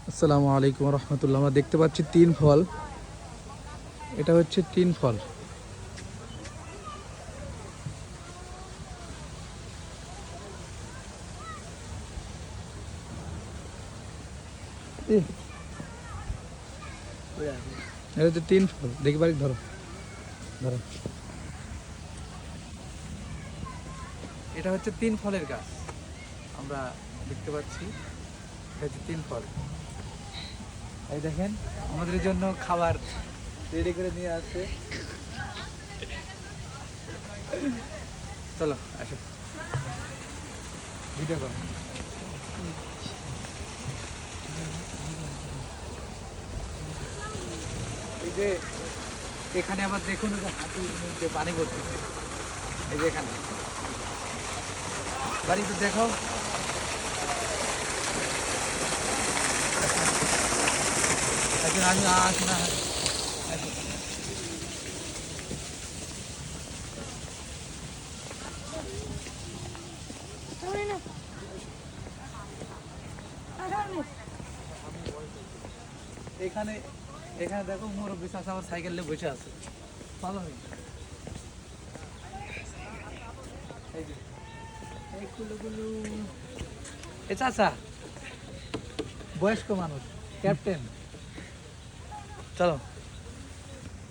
আসসালামু আলাইকুম রহমতুল্লাহ। আমরা দেখতে পাচ্ছি তিন ফল। এটা হচ্ছে তিন ফল। এটা হচ্ছে তিন ফল। দেখি বাড়ি ধরো ধরো। এটা হচ্ছে তিন ফলের গাছ। আমরা দেখতে পাচ্ছি এটা হচ্ছে তিন ফল। এই দেখেন আমাদের জন্য খাবার রেডি করে নিয়ে আসছে। চলো আসো, ভিডিও করো। এই যে এখানে আবার দেখুন হাতির মধ্যে পানি পড়তেছে। এই যে এখানে বাড়িতে দেখো। আসুন আসুন আসুন আসুন। এখানে এখানে দেখো মুরব্বী চাচা আমার সাইকেল নিয়ে বসে আছে। ভালো হয় এই যে এই কুলুকুলু। এ চাচা বয়স্ক মানুষ, ক্যাপ্টেন। চলো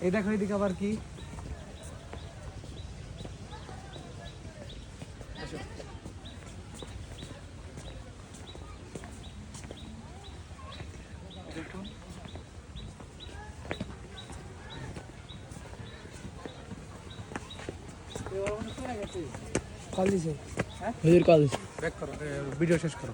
এই দেখো এদিকে আবার কি। আসো। দেখুন कॉल दीजिए हाँ कॉल दीजिए ব্যাক করো, ভিডিও শেষ করো।